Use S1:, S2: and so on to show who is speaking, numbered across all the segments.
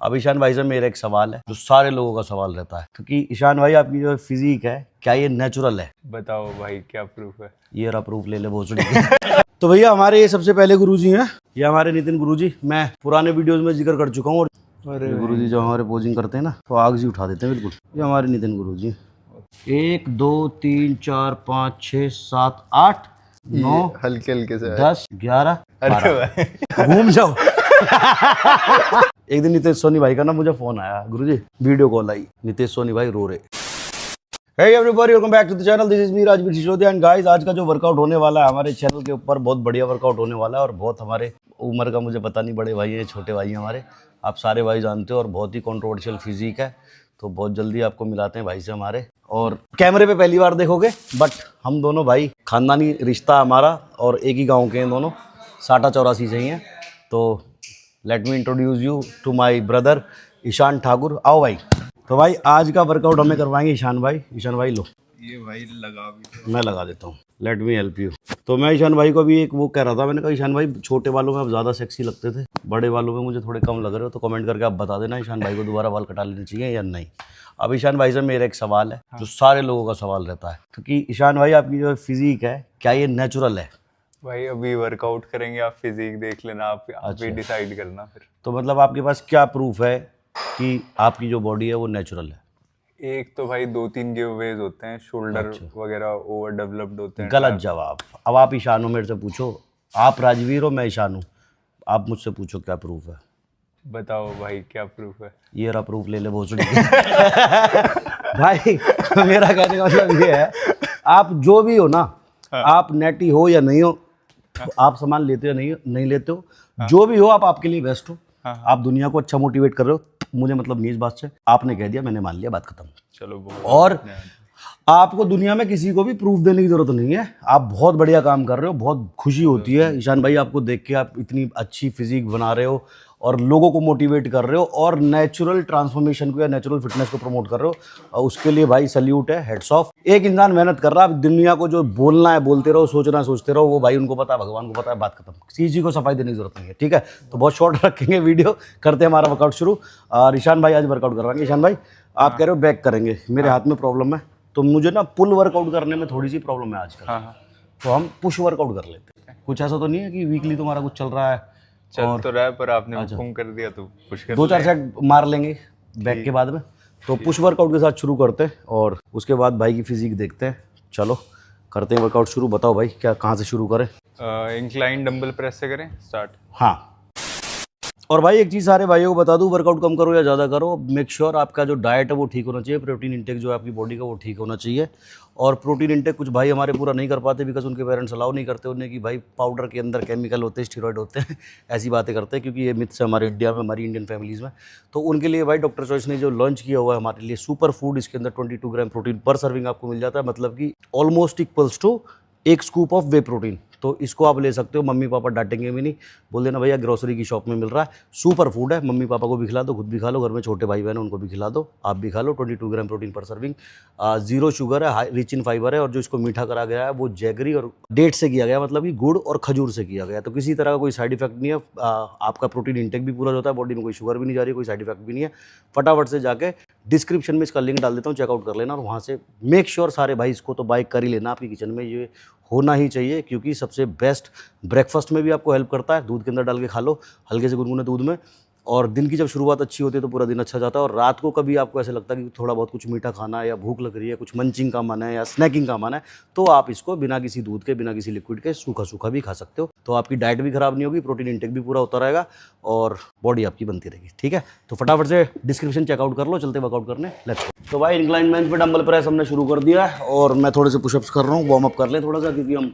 S1: अब ईशान भाई से मेरा एक सवाल है जो सारे लोगों का सवाल रहता है, क्योंकि ईशान भाई आपकी जो फिजिक है क्या ये नेचुरल है?
S2: बताओ भाई क्या प्रूफ है?
S1: ये रहा प्रूफ, ले ले भोसड़ी तो भैया हमारे ये सबसे पहले गुरुजी हैं, ये हमारे नितिन गुरुजी। मैं पुराने वीडियोस में जिक्र कर चुका हूँ। और गुरुजी जो हमारे पोजिंग करते हैं ना तो आग जी उठा देते हैं बिल्कुल। ये हमारे नितिन गुरुजी 1 2 3 4 5 6 7 8 9
S2: हल्के हल्के से
S1: 10 11
S2: अरे
S1: 12 घूम जाओ एक दिन नितेश सोनी भाई का ना मुझे फोन आया, गुरुजी वीडियो कॉल आई, नितेश सोनी भाई रो रहे। Hey everybody, welcome back to the channel. This is me Rajveer Sisodia and guys, आज का जो वर्कआउट होने वाला है हमारे चैनल के ऊपर बहुत बढ़िया वर्कआउट होने वाला है। और बहुत हमारे उम्र का मुझे पता नहीं, बड़े भाई हैं छोटे भाई हैं हमारे, आप सारे भाई जानते हो। और बहुत ही कंट्रोवर्शियल फिजिक है, तो बहुत जल्दी आपको मिलाते हैं भाई से हमारे। और कैमरे पे पहली बार देखोगे, बट हम दोनों भाई खानदानी रिश्ता हमारा और एक ही गाँव के हैं दोनों, साटा चौरासी से ही हैं। तो let me introduce you to my brother Ishan Thakur. आओ भाई। तो भाई आज का वर्कआउट हमें करवाएंगे ईशान भाई। ईशान भाई लो
S2: ये भाई लगा भी,
S1: मैं लगा देता हूँ, लेट मी हेल्प यू। तो मैं ईशान भाई को भी एक वो कह रहा था, मैंने कहा ईशान भाई छोटे बालों में आप ज़्यादा सेक्सी लगते थे, बड़े बालों में मुझे थोड़े कम लग रहे हो, तो कमेंट करके आप बता देना ईशान भाई को दोबारा बाल कटा लेने चाहिए या नहीं। अब ईशान भाई से मेरा एक सवाल है जो सारे लोगों का सवाल रहता है, क्योंकि ईशान भाई आपकी जो फिजिक है क्या ये नेचुरल है?
S2: भाई अभी वर्कआउट करेंगे, आप फिजिक देख लेना, आप भी डिसाइड करना फिर।
S1: तो मतलब आपके पास क्या प्रूफ है कि आपकी जो बॉडी है वो नेचुरल है?
S2: एक तो भाई 2-3 गिवअवेज होते हैं, शोल्डर वगैरह ओवर डेवलप्ड होते हैं।
S1: गलत जवाब। अब आप ईशान हो, मेरे से पूछो। आप राजवीर हो, मैं ईशान हूँ, आप मुझसे पूछो क्या प्रूफ है।
S2: बताओ भाई क्या प्रूफ है?
S1: ये रहा प्रूफ, ले ले भोसड़ी भाई मेरा कहने का मतलब ये है, आप जो भी हो ना, आप नेटी हो या नहीं हो, आप सामान लेते हो नहीं लेते हो, जो भी हो आप आपके लिए बेस्ट हो। आप दुनिया को अच्छा मोटिवेट कर रहे हो, मुझे मतलब नहीं इस बात से। आपने कह दिया, मैंने मान लिया, बात खत्म।
S2: चलो
S1: और आपको दुनिया में किसी को भी प्रूफ देने की जरूरत नहीं है। आप बहुत बढ़िया काम कर रहे हो, बहुत खुशी होती है ईशान भाई आपको देख के। आप इतनी अच्छी फिजिक बना रहे हो और लोगों को मोटिवेट कर रहे हो और नेचुरल ट्रांसफॉर्मेशन को या नेचुरल फिटनेस को प्रमोट कर रहे हो, और उसके लिए भाई सल्यूट है, हेड्स ऑफ। एक इंसान मेहनत कर रहा है, दुनिया को जो बोलना है बोलते रहो, सोचना है सोचते रहो, वो भाई उनको पता है, भगवान को पता है, बात खत्म। किसी को सफाई देने की जरूरत नहीं है, ठीक है? तो बहुत शॉर्ट रखेंगे वीडियो, करते हैं हमारा वर्कआउट शुरू। और ईशान भाई आज वर्कआउट करवाएंगे। ईशान भाई आप कह रहे हो बैक करेंगे, मेरे हाथ में प्रॉब्लम है, तो मुझे ना पुल वर्कआउट करने में थोड़ी सी प्रॉब्लम है आजकल। तो हम पुश वर्कआउट कर लेते हैं। कुछ ऐसा तो नहीं है कि वीकली तुम्हारा कुछ चल रहा है?
S2: चल तो रहा है, पर आपने हुक्म कर दिया तो पुश कर
S1: 2-4 सेट मार लेंगे बैक के बाद में। तो पुश वर्कआउट के साथ शुरू करते हैं और उसके बाद भाई की फिजिक देखते हैं। चलो करते हैं वर्कआउट शुरू। बताओ भाई क्या, कहाँ से शुरू करें?
S2: इंक्लाइन डंबल प्रेस से करें स्टार्ट।
S1: हाँ, और भाई एक चीज़ सारे भाइयों को बता दूं, वर्कआउट कम करो या ज़्यादा करो, मेक श्योर आपका जो डाइट है वो ठीक होना चाहिए। प्रोटीन इंटेक जो है आपकी बॉडी का वो ठीक होना चाहिए। और प्रोटीन इंटेक कुछ भाई हमारे पूरा नहीं कर पाते बिकॉज उनके पेरेंट्स अलाउ नहीं करते उन्हें कि भाई पाउडर के अंदर केमिकल होते हैं, स्टीरॉयड होते हैं ऐसी बातें करते हैं, क्योंकि ये मिथ्स है हमारे इंडिया में, हमारी इंडियन फैमिलीज़ में। तो उनके लिए भाई डॉक्टर चॉइस ने जो लॉन्च किया हुआ है हमारे लिए सुपर फूड, इसके अंदर 22 ग्राम प्रोटीन पर सर्विंग आपको मिल जाता है, मतलब कि almost equals to 1 scoop of whey protein. तो इसको आप ले सकते हो, मम्मी पापा डांटेंगे भी नहीं, बोल देना भैया ग्रोसरी की शॉप में मिल रहा है, सुपर फूड है, मम्मी पापा को भी खिला दो, खुद भी खा लो, घर में छोटे भाई बहन उनको भी खिला दो, आप भी खा लो। 22 ग्राम प्रोटीन पर सर्विंग, 0 शुगर है, रिच इन फाइबर है, और जो इसको मीठा करा गया है वो जैगरी और डेट से किया गया, मतलब कि गुड़ और खजूर से किया गया। तो किसी तरह का कोई साइड इफेक्ट नहीं है, आपका प्रोटीन इंटेक भी पूरा होता है, बॉडी में कोई शुगर भी नहीं जा रही, कोई साइड इफेक्ट भी नहीं है। फटाफट से जाके डिस्क्रिप्शन में इसका लिंक डाल देता हूँ, चेकआउट कर लेना, और वहाँ से मेक श्योर सारे भाई इसको तो बाय कर ही लेना। आपकी किचन में ये होना ही चाहिए, क्योंकि सबसे बेस्ट ब्रेकफास्ट में भी आपको हेल्प करता है। दूध के अंदर डाल के खा लो, हल्के से गुनगुने दूध में, और दिन की जब शुरुआत अच्छी होती है तो पूरा दिन अच्छा जाता है। और रात को कभी आपको ऐसे लगता है कि थोड़ा बहुत कुछ मीठा खाना है या भूख लग रही है, कुछ मंचिंग का मन है या स्नैकिंग का मन है, तो आप इसको बिना किसी दूध के, बिना किसी लिक्विड के सूखा सूखा भी खा सकते हो। तो आपकी डाइट भी खराब नहीं होगी, प्रोटीन इंटेक भी पूरा होता रहेगा और बॉडी आपकी बनती रहेगी, ठीक है? तो फटाफट से डिस्क्रिप्शन चेकआउट कर लो, चलते वर्कआउट करने, लेट्स गो। तो भाई इंक्लाइन बेंच पे डंबल प्रेस हमने शुरू कर दिया है, और मैं थोड़े से पुशअप्स कर रहा हूँ। वार्म अप कर लें थोड़ा सा, क्योंकि हम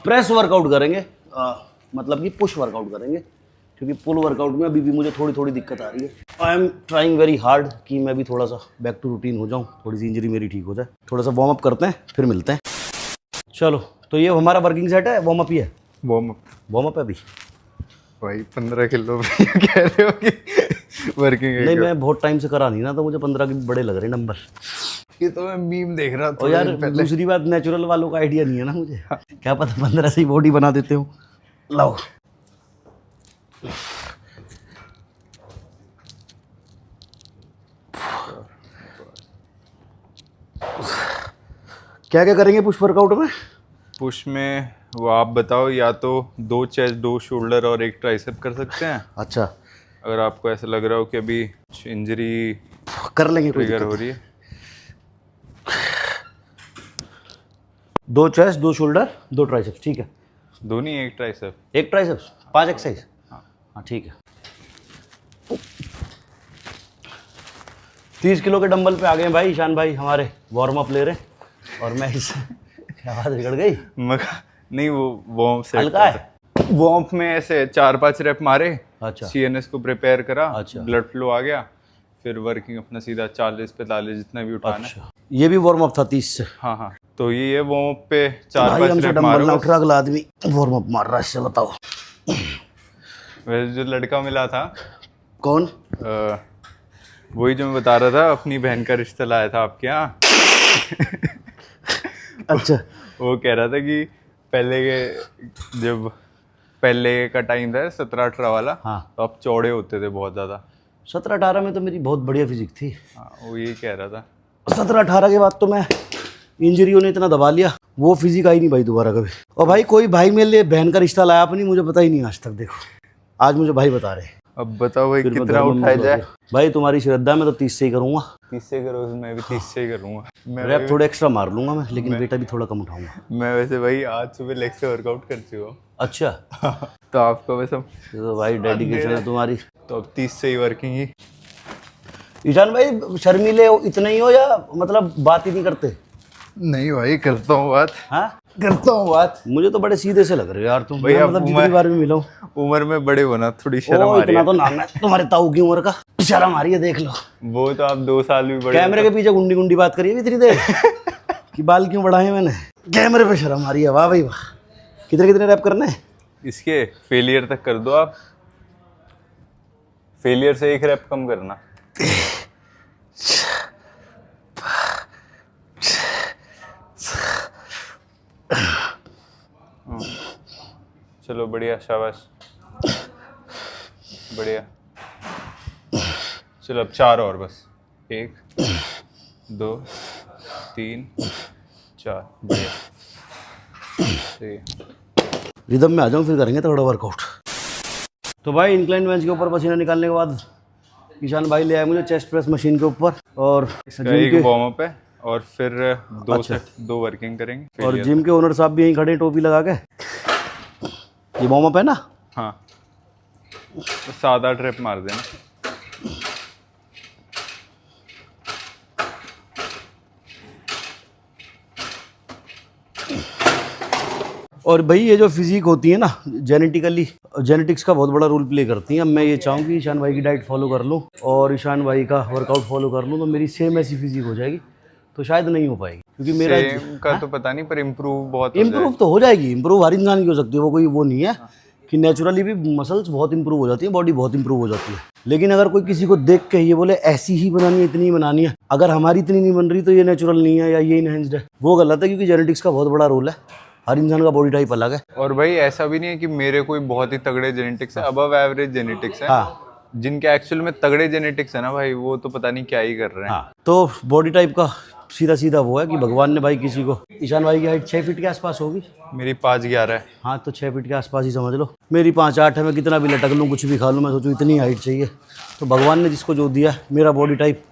S1: प्रेस वर्कआउट करेंगे, मतलब कि पुश वर्कआउट करेंगे, क्योंकि पुल वर्कआउट में अभी भी मुझे थोड़ी दिक्कत आ रही है। I am trying very hard कि मैं भी थोड़ा सा बैक टू रूटीन हो जाऊँ, थोड़ी सी इंजरी मेरी ठीक हो जाए। थोड़ा सा वार्म अप करते हैं, फिर मिलते हैं। चलो, तो ये हमारा वर्किंग सेट है, वार्म अप ही है। वार्म अप है अभी
S2: भाई 15 किलो कह रहे हो कि वर्किंग है?
S1: नहीं, मैं बहुत टाइम से करा नहीं ना, तो मुझे 15 के बड़े लग रहे नंबर।
S2: ये तो मैं मीम देख रहा था।
S1: और यार दूसरी बात, नेचुरल वालों का आइडिया नहीं है ना मुझे, क्या पता 15 से ही बॉडी बना देते हो। लाओ क्या क्या करेंगे पुश वर्कआउट में?
S2: पुश में वो आप बताओ, या तो 2 चेस्ट 2 शोल्डर और 1 ट्राइसेप कर सकते हैं।
S1: अच्छा,
S2: अगर आपको ऐसा लग रहा हो कि अभी इंजरी
S1: कर लेंगे, कोई
S2: ट्रिगर
S1: दिक्कत
S2: हो
S1: नहीं।
S2: रही है।
S1: 2 चेस्ट 2 शोल्डर 2 ट्राइसेप्स, ठीक है।
S2: 2 नहीं, 1 ट्राइसेप।
S1: 1 triceps 5 exercise. हाँ ठीक है। 30 किलो के डंबल पे आ गए भाई ईशान भाई हमारे, वार्म अप ले रहे हैं। और मैं इस क्या आवाज बिगड़ गई?
S2: नहीं, वो वार्म सेट
S1: हल्का है।
S2: वार्म में ऐसे 4-5 रेप मारे।
S1: अच्छा
S2: सीएनएस को प्रिपेयर करा।
S1: अच्छा।
S2: ब्लड फ्लो आ गया, फिर वर्किंग अपना सीधा 40-45 जितना भी उठाना है।
S1: अच्छा, ये भी वार्म अप था 30 से।
S2: हाँ हाँ, तो ये है वार्म अप पे
S1: भाई
S2: 4-5
S1: हमसे
S2: रेप
S1: डंबल
S2: मारो
S1: ना
S2: बस।
S1: उठ रहा, अगला आदमी वार्म अप मार रहा है, इससे बताओ।
S2: वैसे जो लड़का मिला था,
S1: कौन?
S2: वही जो मैं बता रहा था, अपनी बहन का रिश्ता लाया था आपके यहाँ।
S1: अच्छा
S2: वो कह रहा था कि पहले का टाइम था 17-18 वाला,
S1: हाँ।
S2: तो आप चौड़े होते थे बहुत ज़्यादा।
S1: 17-18 में तो मेरी बहुत बढ़िया फिजिक थी।
S2: हाँ, वो यही कह रहा था।
S1: 17-18 के बाद तो मैं, इंजरियों ने इतना दबा लिया, वो फिजिक आई नहीं भाई दोबारा कभी। और भाई कोई भाई मेरे लिए बहन का रिश्ता लाया अपनी, मुझे पता ही नहीं आज तक। देखो आज मुझे भाई बता रहे हैं।
S2: अब बताओ भाई
S1: फिर मैं
S2: कितना
S1: घर में
S2: उठाया
S1: मुझे
S2: जाए।
S1: बताओ। भाई तुम्हारी श्रद्धा में तो 30 से ही करूंगा।
S2: 30 से करो, मैं भी 30 से ही करूँगा।
S1: रैप थोड़े एक्स्ट्रा मार लूंगा मैं, लेकिन वेट अभी थोड़ा कम उठाऊंगा।
S2: मैं वैसे भाई आज सुबह लेग से वर्कआउट कर चुका हूँ।
S1: अच्छा
S2: तो आपको वैसे
S1: ये तो भाई डेडिकेशन है तुम्हारी।
S2: तो अब 30 से ही वर्किंग ही।
S1: ईशान भाई शर्मीले इतने ही हो या मतलब बात ही नहीं करते?
S2: नहीं भाई, करता हूँ बात।
S1: हाँ
S2: करता हूँ बात।
S1: मुझे तो बड़े सीधे से लग रहे हो यार तुम।
S2: भाई
S1: मैं
S2: आप
S1: मतलब जितनी बार भी मिला हूँ।
S2: उम्र में बड़े होना, थोड़ी शर्म
S1: ओ
S2: आ रही
S1: इतना
S2: है।
S1: तो नाम है तुम्हारे ताऊ की उम्र का, शर्म आ रही है देख लो।
S2: वो तो आप 2 साल भी बड़े।
S1: कैमरे के पीछे गुंडी गुंडी बात करिए इतनी देर कि बाल क्यों बढ़ाए मैंने। कैमरे पे शर्म आ रही है। वाह भाई वाह। कितने कितने रैप करने हैं?
S2: इसके फेलियर तक कर दो आप। फेलियर से 1 रैप कम करना। चलो बढ़िया, शाबाश, बढ़िया। चलो अब 4 और बस। 1 2 3 4, बढ़िया। सही है।
S1: रिदम में आ जाऊँ फिर करेंगे थोड़ा वर्कआउट। तो भाई इंक्लाइन बेंच के ऊपर पसीना निकालने के बाद ईशान भाई ले आए मुझे चेस्ट प्रेस मशीन के ऊपर, और
S2: इसका एक वार्म अप है और फिर 2 से 2 वर्किंग करेंगे।
S1: और जिम के ओनर साहब भी यहीं खड़े हैं टोपी लगा के। ये वार्म अप है ना?
S2: हाँ, तो 7-8 रैप मार देना।
S1: और भाई ये जो फिजिक होती है ना, जेनेटिक्स का बहुत बड़ा रोल प्ले करती है। अब मैं ये चाहूँ कि ईशान भाई की डाइट फॉलो कर लूँ और ईशान भाई का वर्कआउट फॉलो कर लूँ, तो मेरी सेम ऐसी फिजिक हो जाएगी। तो शायद नहीं हो पाएगी, क्योंकि मेरा
S2: सेम का तो पता नहीं, पर इम्प्रूव बहुत
S1: इम्प्रूव तो हो जाएगी। इम्प्रूव हर इंसान की हो सकती है, वो कोई वो नहीं है कि नेचुरली भी मसल्स बहुत इंप्रूव हो जाती है, बॉडी बहुत इंप्रूव हो जाती है। लेकिन अगर कोई किसी को देख के ये बोले ऐसी ही बनानी है, इतनी ही बनानी है, अगर हमारी इतनी नहीं बन रही तो ये नेचुरल नहीं है या ये इनहेंस्ड है, वो गलत है। क्योंकि जेनेटिक्स का बहुत बड़ा रोल है, हर इंसान का बॉडी टाइप अलग है।
S2: और भाई ऐसा भी नहीं है कि मेरे कोई बहुत ही तगड़े जेनेटिक्स है, अबव एवरेज जेनेटिक्स है।
S1: हाँ
S2: जिनके एक्चुअल में तगड़े जेनेटिक्स है ना भाई, वो तो पता नहीं क्या ही कर रहे हैं।
S1: हाँ, तो बॉडी टाइप का सीधा सीधा वो है कि भगवान ने भाई किसी को, ईशान भाई की हाइट 6 फीट के आसपास होगी।
S2: मेरी 5'11" है।
S1: हाँ तो 6 फीट के आसपास ही समझ लो। मेरी 5'8" है। मैं कितना भी लटक लूँ, कुछ भी खा लूँ, मैं सोचूँ इतनी हाइट चाहिए। तो भगवान ने जिसको जो दिया, मेरा बॉडी टाइप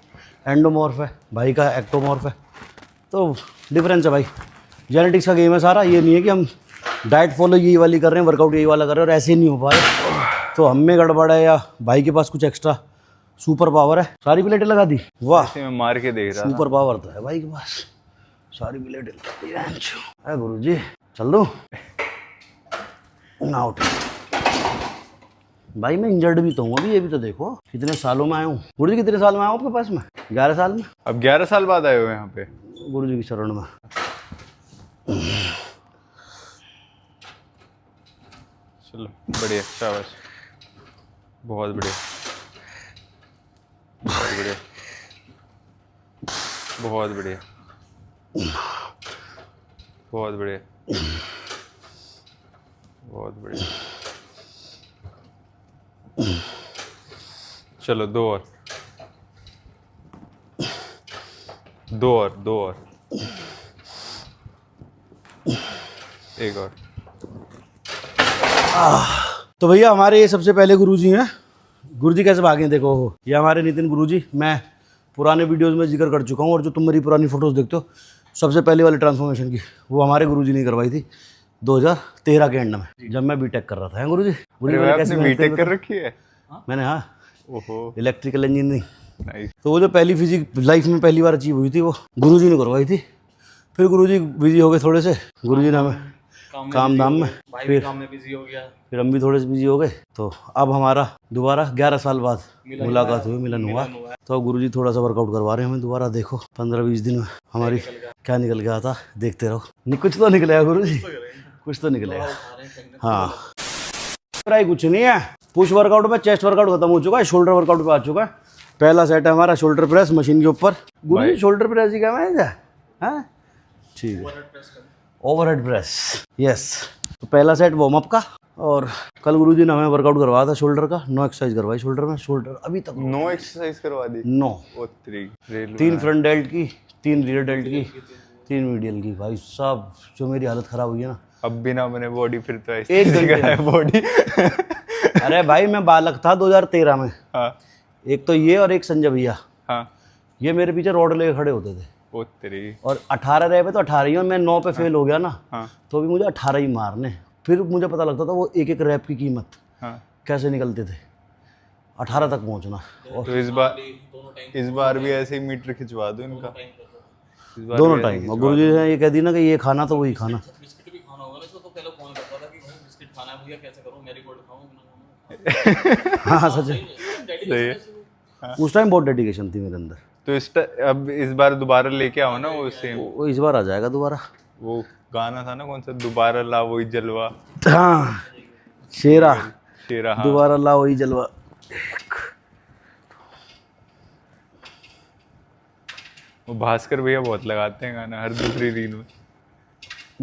S1: एंडोमॉर्फ है, भाई का एक्टोमॉर्फ है। तो डिफरेंस है भाई, जेनेटिक्स का गेम है सारा। ये नहीं है कि हम डाइट फॉलो यही वाली कर रहे हैं, वर्कआउट यही वाला कर रहे हैं और ऐसे नहीं हो पा रहे। तो हम में गड़बड़ है या भाई के पास कुछ एक्स्ट्रा सुपर पावर है। सारी प्लेटें लगा दी, वाह।
S2: ऐसे मैं मार के देख रहा था।
S1: सुपर पावर तो है भाई के पास, सारी प्लेटें लगा दी। अरे गुरु जी चल दो ना उठ भाई। मैं इंजर्ड भी तो हूँ अभी, ये भी तो देखो कितने सालों में आया हूँ। गुरु जी कितने साल में आया हूँ आपके पास में? 11 साल में।
S2: अब 11 साल बाद आए हुए यहाँ पे
S1: गुरु जी की शरण में।
S2: चलो बढ़िया, शाबाश, बहुत बढ़िया, बहुत बढ़िया, बहुत बढ़िया, बहुत बढ़िया, बहुत बढ़िया। चलो 2 और, 2 और, 2 और, एक और।
S1: तो भैया हमारे ये सबसे पहले गुरुजी हैं। गुरुजी कैसे भागे देखो, ये हमारे नितिन गुरुजी। मैं पुराने वीडियोस में जिक्र कर चुका हूँ, और जो तुम मेरी पुरानी फोटोज़ देखते हो सबसे पहले वाली ट्रांसफॉर्मेशन की, वो हमारे गुरुजी ने करवाई थी 2013 के एंड में, जब मैं बीटेक कर रहा था। हैं गुरुजी?
S2: अरे भाई आपने बीटेक कर रखी है?
S1: मैंने, हाँ,
S2: ओहो,
S1: इलेक्ट्रिकल इंजीनियरिंग।
S2: नाइस।
S1: तो वो जो पहली फिजिक लाइफ में पहली बार अचीव हुई थी, वो गुरुजी ने करवाई थी। फिर गुरुजी बिजी हो गए थोड़े से, गुरुजी ने हमें काम दाम में, फिर
S3: काम में बिजी हो गया।
S1: फिर हम भी थोड़े से बिजी हो गए। तो अब हमारा दोबारा 11 साल बाद मुलाकात हुई, मिलन हुआ। तो अब गुरुजी थोड़ा सा वर्कआउट करवा रहे हैं हमें दोबारा। देखो 15-20 दिन में हमारी क्या निकल गया था, देखते रहो। कुछ तो निकलेगा गुरुजी, कुछ तो निकलेगा। हाँ, ट्राई कुछ नहीं है। पुश वर्कआउट में चेस्ट वर्कआउट खत्म हो चुका है, शोल्डर वर्कआउट पे आ चुका है। पहला सेट है हमारा शोल्डर प्रेस मशीन के ऊपर। गुरुजी शोल्डर प्रेस ही क्या है? हाँ ठीक है, ओवरहेड प्रेस, यस। तो पहला सेट वार्म अप का, और कल गुरुजी ने हमें वर्कआउट करवाया था शोल्डर का। 9 एक्सरसाइज करवाई शोल्डर में। शोल्डर अभी तक
S2: 9 एक्सरसाइज करवा दी?
S1: 9।
S2: ओ
S1: 3 फ्रंट डेल्ट की, 3 रियर डेल्ट की, 3 मीडियल की। भाई साहब जो मेरी हालत खराब हुई है ना।
S2: अब भी ना बने बॉडी, फिर तो
S1: एक
S2: ऐसी
S1: घंटे
S2: है बॉडी।
S1: अरे भाई मैं बालक था 2013 में।
S2: हाँ
S1: एक तो ये और एक संजय भैया,
S2: हाँ।
S1: ये मेरे पीछे रोड लेके खड़े होते थे।
S2: ओ तेरी।
S1: और 18 रहे पे तो 18 ही, और मैं 9 पे फेल हो गया ना,
S2: हाँ
S1: तो भी मुझे 18 ही मारने। फिर मुझे पता लगता था वो एक एक रैप की कीमत
S2: हाँ।
S1: कैसे निकलते थे, 18 तक पहुंचना। और
S2: तो इस बार भी ऐसे ही मीटर खिंचवा दो इनका, इस बार
S1: दोनों
S2: भी ऐसे
S1: टाइम। और गुरुजी ने ये कह दी ना कि ये खाना तो वही खाना।
S3: बिस्किट भी खाना होगा ना इसको, तो पहले फोन करता था कि भाई बिस्किट खाना है भैया, कैसे करूं, मैरीगोल्ड खाऊं कि ना खाऊं?
S1: हाँ सच है,
S2: सही है।
S1: उस टाइम बहुत डेडिकेशन थी मेरे अंदर।
S2: तो अब इस बार दोबारा लेके आओ ना वो सेम,
S1: वो इस बार आ जाएगा दोबारा।
S2: वो गाना था ना कौन सा, दोबारा ला वही जलवा,
S1: हाँ शेरा,
S2: शेरा। हाँ
S1: दोबारा ला वही जलवा।
S2: वो भास्कर भैया बहुत लगाते हैं गाना हर दूसरी रील में।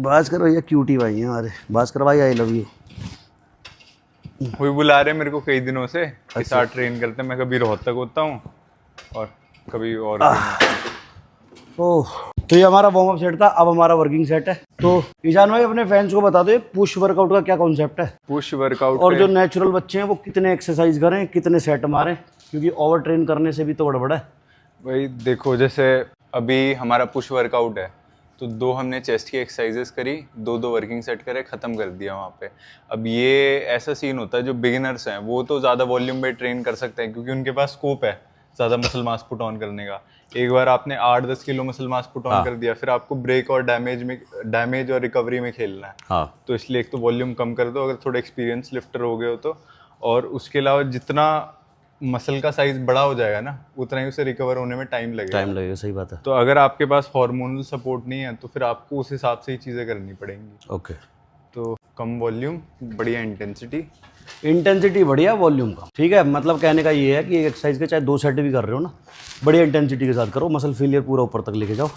S1: भास्कर भैया क्यूटी भाई हैं हमारे। भास्कर भाई आई लव यू।
S2: वही बुला रहे हैं मेरे को कई दिनों से कि साथ ट्रेन करते हैं। मैं कभी रोहतक होता हूँ और कभी और कहीं।
S1: ओह, तो ये हमारा वार्म अप सेट था। अब हमारा वर्किंग सेट है। तो ईशान भाई अपने फैंस को बता दो ये पुश वर्कआउट का क्या कॉन्सेप्ट है,
S2: पुश वर्कआउट
S1: और जो नेचुरल बच्चे हैं वो कितने एक्सरसाइज करें, कितने सेट मारें, क्योंकि ओवर ट्रेन करने से भी तो गड़बड़ है।
S2: वही देखो, जैसे अभी हमारा पुश वर्कआउट है तो 2 हमने चेस्ट की एक्सरसाइजेस करी, 2 वर्किंग सेट करे, ख़त्म कर दिया वहाँ पे। अब ये ऐसा सीन होता है, जो बिगिनर्स हैं वो तो ज़्यादा वॉल्यूम पे ट्रेन कर सकते हैं क्योंकि उनके पास स्कोप है ज़्यादा मसल मास पुट ऑन करने का। एक बार आपने 8-10 kilo muscle mass put on कर दिया, फिर आपको ब्रेक और डैमेज और रिकवरी में खेलना है।
S1: हाँ,
S2: तो इसलिए एक तो वॉल्यूम कम कर दो अगर थोड़े एक्सपीरियंस लिफ्टर हो गए हो तो, और उसके अलावा जितना मसल का साइज बड़ा हो जाएगा ना उतना ही उसे रिकवर होने में टाइम लगेगा।
S1: सही बात है।
S2: तो अगर आपके पास हार्मोनल सपोर्ट नहीं है तो फिर आपको उस हिसाब से ही चीज़ें करनी पड़ेंगी।
S1: ओके,
S2: तो कम वॉल्यूम, बढ़िया
S1: इंटेंसिटी बढ़िया, वॉल्यूम कम। ठीक है, मतलब कहने का ये है कि एक एक्सरसाइज के चाहे 2 सेट भी कर रहे हो ना, बढ़िया इंटेंसिटी के साथ करो, मसल फेलियर पूरा ऊपर तक लेके जाओ।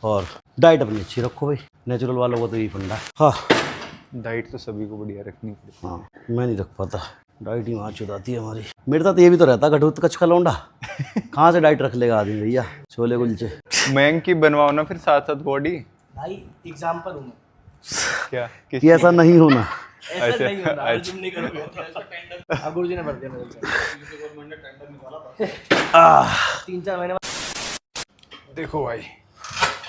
S1: और डाइट अपनी अच्छी रखो भाई, नेचुरल वालों का तो यही फंडा है। हाँ,
S2: डाइट तो सभी को बढ़िया रखनी पड़ेगी।
S1: हाँ मैं नहीं रख पाता, डाइट ही वहाँ चुदाती है हमारी। मेरे साथ ये भी तो रहता घटूत कच का लौंडा। कहाँ से डाइट रख लेगा आदमी भैया, छोले कुलचे।
S2: मयंक की बनवाओ ना फिर साथ साथ बॉडी।
S3: भाई एग्जांपल हूं मैं,
S2: क्या किस
S1: कि ऐसा नहीं होना।
S3: ऐसा नहीं होता, आज तुम नहीं करोगे ऐसा टेंडर। अब गुरुजी ने भर दिया मेरे से, गवर्नमेंट ने टेंडर निकाला था 3-4 महीने बाद।
S2: देखो भाई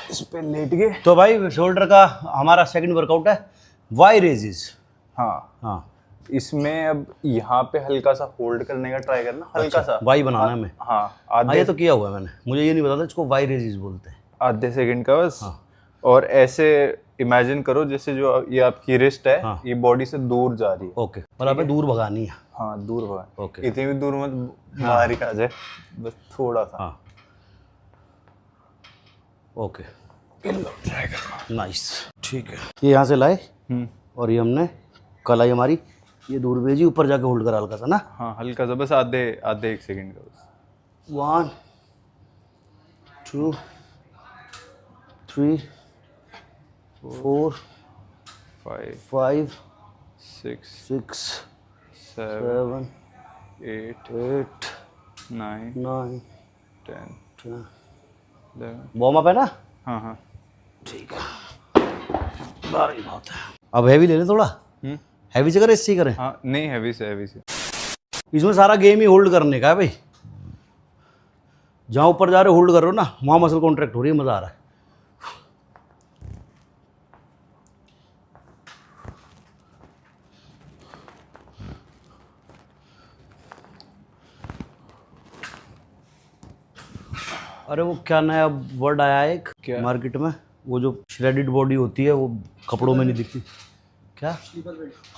S2: इस पे लेट गए।
S1: तो भाई शोल्डर का हमारा सेकंड वर्कआउट है वाई रेजिस।
S2: हाँ
S1: हाँ,
S2: इसमें अब यहाँ पे हल्का सा होल्ड करने का ट्राई करना, हल्का सा
S1: वाई बनाना है हमें।
S2: हाँ
S1: हाँ ये तो किया हुआ है मैंने, मुझे ये नहीं पता था इसको वाई रेजिस बोलते हैं।
S2: आधे सेकंड का बस। और ऐसे इमेजिन करो जैसे जो ये आपकी रिस्ट है ये बॉडी से दूर जा रही है।
S1: ओके, और हमें दूर भगानी है।
S2: हाँ दूर भगा,
S1: ओके,
S2: इतनी भी दूर मत, बाहर ही आ जाए बस थोड़ा सा।
S1: हाँ ओके, नाइस, ठीक है। ये यहाँ से लाए और ये हमने कलाई हमारी ये दूर भेजी, ऊपर जाके होल्ड करा हल्का सा ना।
S2: हाँ हल्का सा बस, आधे 1 सेकंड का बस।
S1: 1 2 3 4 5
S2: 6
S1: 6
S2: 7
S1: 7
S2: 8
S1: 8
S2: 9
S1: 9
S2: 10
S1: 10।
S2: 11।
S1: वार्म अप है ना?
S2: हाँ हाँ
S1: ठीक है, भारी बात है। अब हैवी ले लें थोड़ा, हैवी से करें इससे ही करें?
S2: हाँ नहीं, हैवी से, हैवी से।
S1: इसमें सारा गेम ही होल्ड करने का है भाई, जहाँ ऊपर जा रहे हो होल्ड कर रहे हो ना, वहाँ मसल कॉन्ट्रैक्ट हो रही है, मज़ा आ रहा है। अरे वो क्या नया वर्ड आया है एक
S2: क्या?
S1: मार्केट में, वो जो श्रेडिड बॉडी होती है वो कपड़ों में नहीं दिखती, क्या?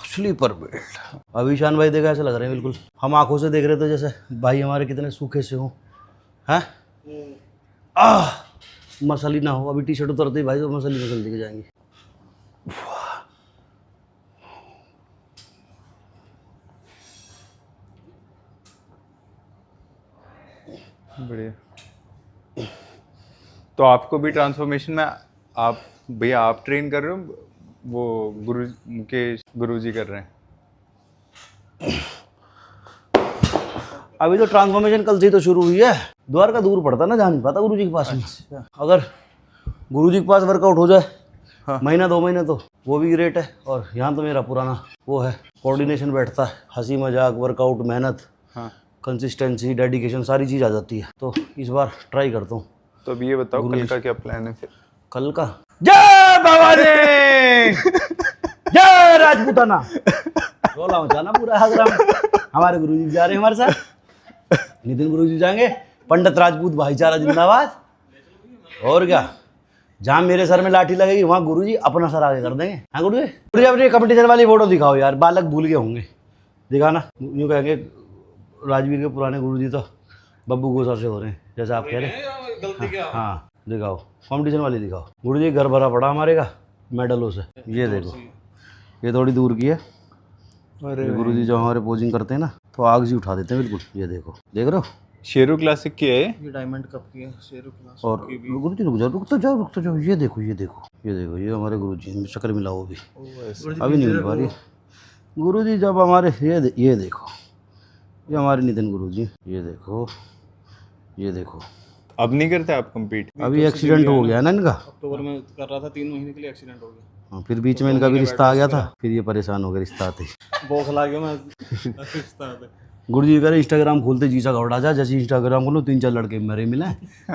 S1: Sleeper belt. अभी ईशान भाई देखा ऐसे लग रहे हैं बिल्कुल, हम आंखों से देख रहे थे जैसे भाई हमारे कितने सूखे से हों, हैं? मसल ही ना हो, अभी टी शर्ट उतरते ही भाई तो मसल ही मसल दिख जाएंगी।
S2: बढ़िया। तो आपको भी ट्रांसफॉर्मेशन में आप भैया आप ट्रेन कर रहे हो, वो मुकेश गुरुजी कर रहे हैं?
S1: अभी तो ट्रांसफॉर्मेशन कल से ही तो शुरू हुई है, द्वार का दूर पड़ता ना, जा नहीं पाता गुरुजी के पास में। अगर गुरुजी के पास वर्कआउट हो जाए महीना 2 महीने तो वो भी ग्रेट है, और यहाँ तो मेरा पुराना वो है, कोऑर्डिनेशन बैठता है, हंसी मजाक, वर्कआउट, मेहनत, कंसिस्टेंसी, डेडिकेशन, सारी चीज़ आ जाती है। तो इस बार ट्राई करता हूँ।
S2: तो अभी ये बताओ कल का क्या प्लान है फिर?
S1: कल का जय भवानी जय राजपूताना, रोला मचाना पूरा आगरा में। हमारे गुरुजी जा रहे हैं हमारे साथ, नितिन गुरुजी जाएंगे, पंडित राजपूत भाईचारा जिंदाबाद। और क्या, जहाँ मेरे सर में लाठी लगेगी वहाँ गुरुजी अपना सर आगे कर देंगे। हाँ गुरुजी, गुरुजी अपनी कंपटीशन वाली फोटो दिखाओ यार, बालक भूल गए होंगे, दिखाना। यूँ कहेंगे राजवीर के पुराने गुरुजी तो बब्बू गोसा से हो रहे हैं, जैसा आप कह रहे हैं। हाँ दिखाओ, कंपटीशन वाली दिखाओ। गुरुजी घर भरा पड़ा हमारे का मेडलों से, ये देखो, ये थोड़ी दूर की है।
S2: अरे
S1: गुरुजी जो हमारे पोजिंग करते हैं ना, तो आग जी उठा देते हैं बिल्कुल, ये देखो, देख रहे हो?
S2: शेरू क्लासिक की है
S3: ये डायमंड कप की है, शेरू क्लास।
S1: और गुरुजी रुक तो जाओ, ये देखो, ये देखो, ये देखो, ये हमारे गुरुजी, शक्ल मिला वो भी अभी नहीं मिल पा रही। गुरुजी जब हमारे ये देखो, ये हमारे नितिन गुरुजी, ये देखो, ये देखो।
S2: अब नहीं करते आप compete?
S1: अभी एक्सीडेंट हो गया ना इनका,
S3: अक्टूबर में कर रहा था, 3 महीने के लिए एक्सीडेंट हो गया।
S1: हाँ, फिर बीच में इनका भी रिश्ता आ गया था, फिर ये परेशान हो गए रिश्ता आते ही।
S3: बौखला गया मैं रिश्ता आते।
S1: गुरुजी कह रहे इंस्टाग्राम खोलते जीसा घबरा जा, जैसे इंस्टाग्राम खोलो 3-4 लड़के मेरे मिले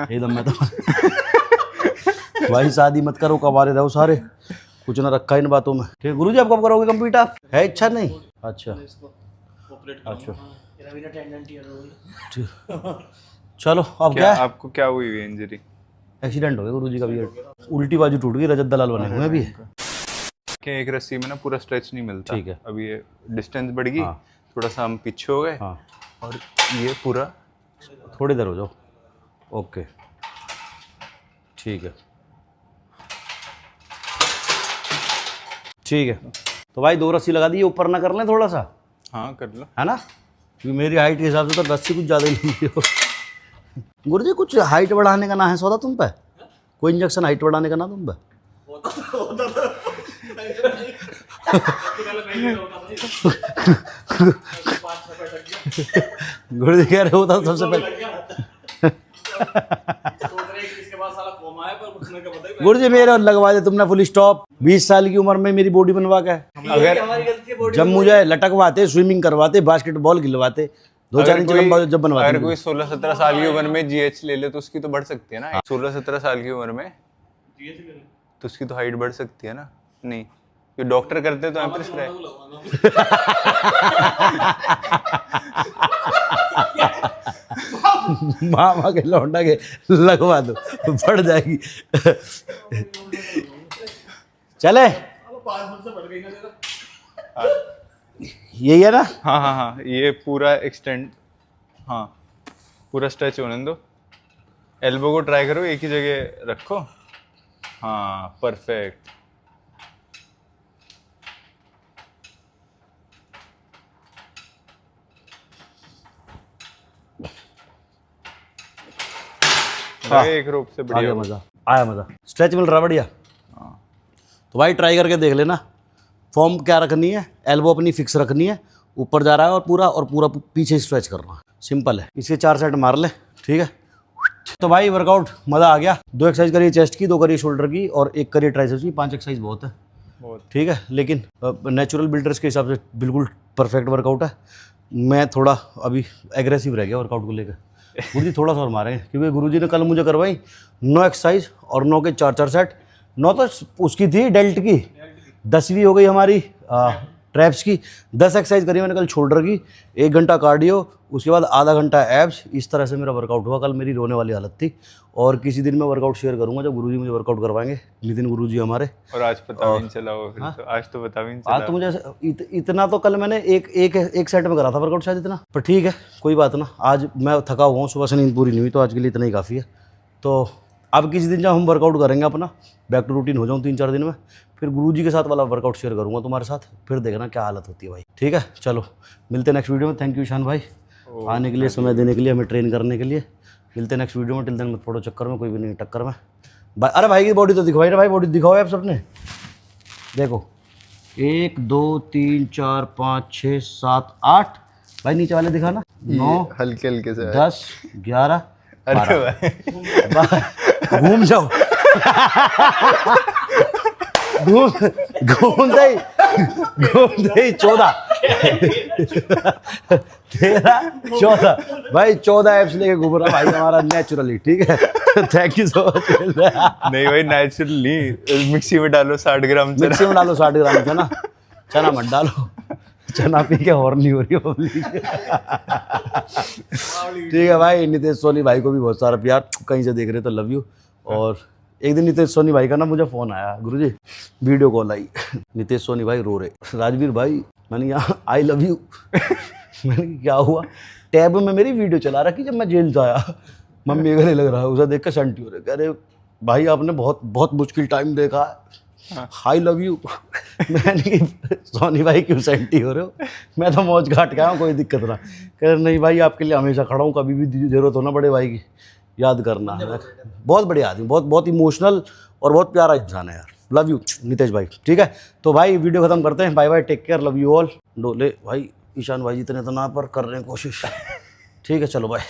S1: एकदम। मैं तो भाई शादी मत करो, कबारे रहो सारे, कुछ ना रखा इन बातों में। ठीक है गुरुजी, आप कब करोगे कंप्लीट? आप है इच्छा नहीं? अच्छा अच्छा, चलो अब क्या है?
S2: आपको क्या हुई हुई इंजरी?
S1: एक्सीडेंट हो गया गुरुजी का भी, उल्टी बाजू टूट गई, रजत दलाल बने हुए अभी।
S2: कि एक रस्सी में ना पूरा स्ट्रेच नहीं मिलता।
S1: ठीक है।
S2: अभी ये डिस्टेंस बढ़ गई, थोड़ा सा हम पीछे हो गए,
S1: हाँ,
S2: और ये पूरा
S1: थोड़ी देर हो जाओ। ओके ठीक है, ठीक है। तो भाई 2 रस्सी लगा दी, ऊपर ना कर लें थोड़ा सा,
S2: हाँ कर लो।
S1: है ना? क्योंकि मेरी हाइट के हिसाब से तो रस्सी कुछ ज़्यादा ही नहीं हो। गुरुजी कुछ हाइट बढ़ाने का ना है सौदा तुम पे? कोई इंजेक्शन हाइट बढ़ाने का ना तुम पे? गुरुजी कह रहे होता सबसे पहले। गुरुजी मेरे लगवा दे तुमने फुल स्टॉप। 20 साल की उम्र में मेरी बॉडी बनवा के, अगर जब मुझे लटकवाते, स्विमिंग करवाते, बास्केटबॉल खिलवाते, 2-4 इंच लंबा जब बनवाते।
S2: अगर कोई 16-17 साल की उम्र में GH ले ले तो उसकी तो बढ़ सकती है ना। 16-17 साल की उम्र में तो उसकी तो हाइट बढ़ सकती है ना। नहीं, ये डॉक्टर करते तो प्रिस्क्राइब।
S1: मामा के लौंडा के लगवा दो, बढ़ जाएगी। चले, यही है ना?
S2: हाँ हाँ हाँ, ये पूरा एक्सटेंड, हाँ पूरा स्ट्रेच होने दो। एल्बो को ट्राई करो, एक ही जगह रखो। हाँ परफेक्ट। एक रोप से बढ़िया
S1: मजा आया, मजा स्ट्रेच मिल रहा बढ़िया। तो भाई ट्राई करके देख लेना। फॉर्म क्या रखनी है, एल्बो अपनी फिक्स रखनी है, ऊपर जा रहा है और पूरा पीछे स्ट्रेच करना, सिंपल है। इसके 4 सेट मार ले, ठीक है। तो भाई वर्कआउट मज़ा आ गया। 2 एक्सरसाइज करिए चेस्ट की, 2 करिए शोल्डर की, और 1 करिए ट्राइसेप्स की। 5 एक्सरसाइज बहुत है।
S2: बहुत
S1: ठीक है, लेकिन नेचुरल बिल्डर्स के हिसाब से बिल्कुल परफेक्ट वर्कआउट है। मैं थोड़ा अभी एग्रेसिव रह गया वर्कआउट को लेकर। गुरुजी थोड़ा सा और मारेंगे, क्योंकि गुरुजी ने कल मुझे करवाई 9 एक्सरसाइज और 9 के 4-4 सेट। 9 तो उसकी थी डेल्ट की, 10वीं हो गई हमारी ट्रैप्स की। 10 एक्सरसाइज करी मैंने कल शोल्डर की, 1 घंटा कार्डियो, उसके बाद आधा घंटा एब्स। इस तरह से मेरा वर्कआउट हुआ कल। मेरी रोने वाली हालत थी। और किसी दिन मैं वर्कआउट शेयर करूंगा जब गुरुजी मुझे वर्कआउट करवाएंगे, नितिन गुरुजी हमारे।
S2: और आज पता भी नहीं चला होगा फिर तो, आज तो पता भी नहीं
S1: आज
S2: चला।
S1: तो मुझे इतना तो कल मैंने एक सेट में करा था वर्कआउट शायद इतना, पर ठीक है कोई बात ना। आज मैं थका हुआ हूँ, सुबह से नींद पूरी नहीं हुई, तो आज के लिए इतना ही काफ़ी है। तो अब किसी दिन जब हम वर्कआउट करेंगे अपना, बैक टू रूटीन हो जाऊँ 3-4 दिन में, फिर गुरुजी के साथ वाला वर्कआउट शेयर करूँगा तुम्हारे साथ, फिर देखना क्या हालत होती है भाई। ठीक है, चलो मिलते हैं नेक्स्ट वीडियो में। थैंक यू ईशान भाई आने के लिए, समय देने के लिए, हमें ट्रेन करने के लिए। मिलते हैं नेक्स्ट वीडियो में। टिल देन मत पड़ो चक्कर में, कोई भी नहीं टक्कर में भाई। अरे भाई की बॉडी तो दिखवाई ना भाई, बॉडी दिखाओ आप सबने। देखो 1 2 3 4 5 6 7 8 भाई, नीचे वाले दिखाना। 9
S2: हल्के हल्के से
S1: 10 11
S2: अरे भाई
S1: घूम जाओ घूमते ही 14 13 14 भाई, 14 एप्स लेके घूम रहा भाई हमारा नेचुरली। ठीक है, थैंक यू सो मच।
S2: नहीं भाई नेचुरली, मिक्सी में डालो 60 ग्राम चना।
S1: मिक्सी में डालो 60 ग्राम चना, चना मत डालो, चना पी के और नहीं हो रही है पब्लिक। ठीक है भाई, नितेश सोनी भाई को भी बहुत सारा प्यार, कहीं से देख रहे तो लव यू। और एक दिन नितेश सोनी भाई का ना मुझे फ़ोन आया, गुरुजी वीडियो कॉल आई, नितेश सोनी भाई रो रहे, राजवीर भाई मैंने यहाँ आई लव यू। मैंने कहा क्या हुआ? टैब में मेरी वीडियो चला रखी जब मैं जेल से आया, मम्मी गले लग रहा है, उसे देख कर संटी हो रहे, कह रहे भाई आपने बहुत बहुत मुश्किल टाइम देखा है, आई लव यू। मैंने सोनी भाई क्यों सेंटी हो रहे हो, मैं तो मौज घाट के आया हूँ, कोई दिक्कत ना। कह रहे नहीं भाई आपके लिए हमेशा खड़ा हूँ, कभी भी जरूरत हो ना बड़े भाई की याद करना। बहुत बढ़िया आदमी, बहुत बहुत इमोशनल और बहुत प्यारा इंसान है यार। लव यू नितेश भाई। ठीक है, तो भाई वीडियो खत्म करते हैं। Bye bye, take care, love you all. डोले भाई ईशान भाई जितने तो ना पर कर रहे हैं कोशिश। ठीक है, चलो बाय।